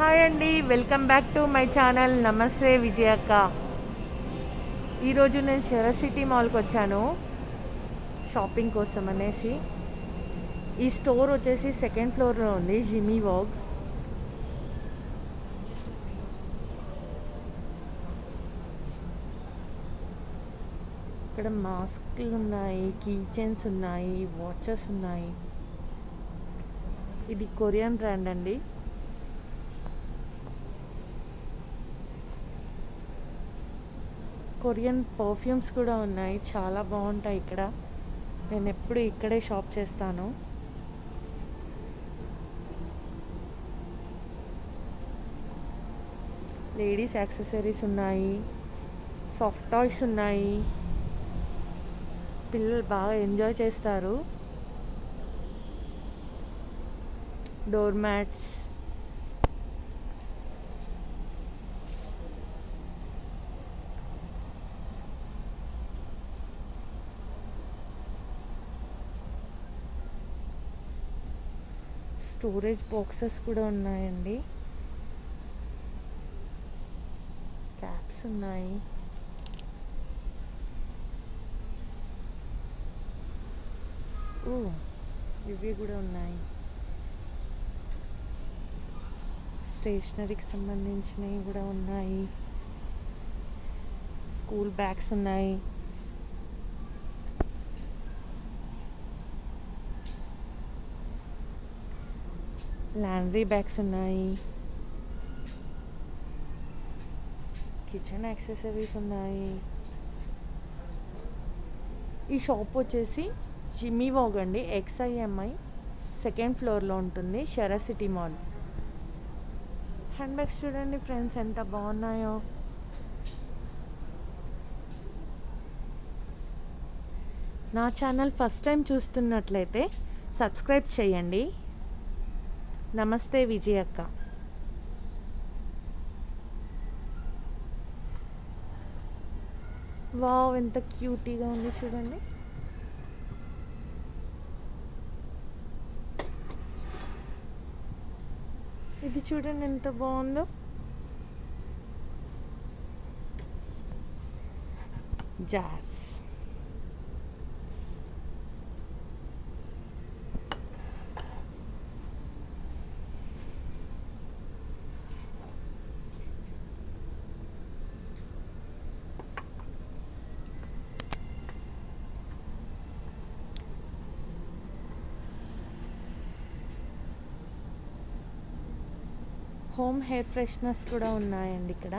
Hi అండి, welcome back to my channel. నమస్తే విజయక్క. ఈరోజు నేను షరత్ సిటీ మాల్కి వచ్చాను షాపింగ్ కోసం అనేసి. ఈ స్టోర్ వచ్చేసి సెకండ్ ఫ్లోర్లో ఉంది, జిమ్మీ వాగ్. ఇక్కడ మాస్క్లు ఉన్నాయి, కీ చైన్స్ ఉన్నాయి, వాచెస్ ఉన్నాయి. ఇది కొరియన్ బ్రాండ్ అండి. కొరియన్ పర్ఫ్యూమ్స్ కూడా ఉన్నాయి, చాలా బాగుంటాయి ఇక్కడ. నేను ఎప్పుడు ఇక్కడే షాప్ చేస్తాను. లేడీస్ యాక్సెసరీస్ ఉన్నాయి, సాఫ్ట్ టాయ్స్ ఉన్నాయి. పిల్లలు బాగా ఎంజాయ్ చేస్తారు. డోర్ మ్యాట్స్, స్టోరేజ్ బాక్సెస్ కూడా ఉన్నాయండి. క్యాప్స్ ఉన్నాయి. ఇవి కూడా ఉన్నాయి. స్టేషనరీకి సంబంధించినవి కూడా ఉన్నాయి. స్కూల్ బ్యాగ్స్ ఉన్నాయి. లాండ్రీ బ్యాగ్స్ ఉన్నాయి. కిచెన్ యాక్సెసరీస్ ఉన్నాయి. ఈ షాప్ వచ్చేసి జిమ్మీ వాగ్ అండి, XIMI సెకండ్ ఫ్లోర్లో ఉంటుంది, షరత్ సిటీ మాల్. హ్యాండ్ బ్యాగ్స్ చూడండి ఫ్రెండ్స్, ఎంత బాగున్నాయో. నా ఛానల్ ఫస్ట్ టైం చూస్తున్నట్లయితే సబ్స్క్రైబ్ చేయండి. నమస్తే విజయక్క. వావ్, ఎంత క్యూటీగా ఉంది చూడండి. ఇది చూడండి ఎంత బాగుందో. జార్స్, హోమ్ హెయిర్ ఫ్రెషనర్స్ కూడా ఉన్నాయండి ఇక్కడ.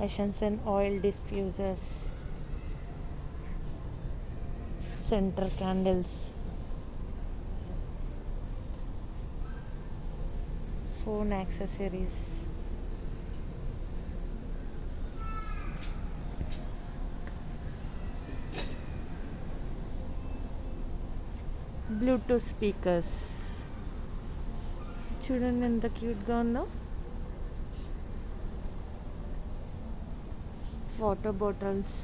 Essential oil diffusers, centre candles, phone accessories, Bluetooth speakers. చూడండి ఎంత క్యూట్గా ఉందో. వాటర్ బాటిల్స్,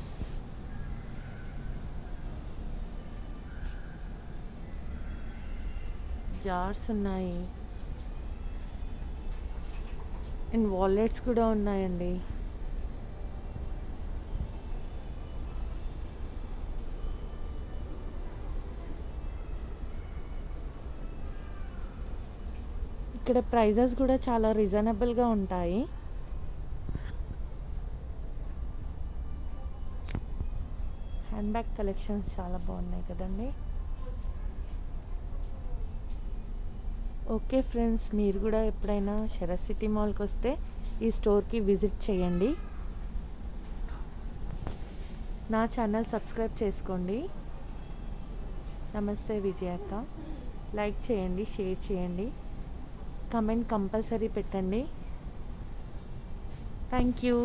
జార్స్ ఉన్నాయి. అండ్ వాలెట్స్ కూడా ఉన్నాయండి. ఇక్కడ ప్రైజెస్ కూడా చాలా రీజనబుల్గా ఉంటాయి. హ్యాండ్ బ్యాగ్ కలెక్షన్స్ చాలా బాగున్నాయి కదండి. ఓకే ఫ్రెండ్స్, మీరు కూడా ఎప్పుడైనా షరత్ సిటీ మాల్కి వస్తే ఈ స్టోర్కి విజిట్ చేయండి. నా ఛానల్ సబ్స్క్రైబ్ చేసుకోండి. నమస్తే విజయక్క. లైక్ చేయండి, షేర్ చేయండి, కమెంట్ కంపల్సరీ పెట్టండి. Thank you.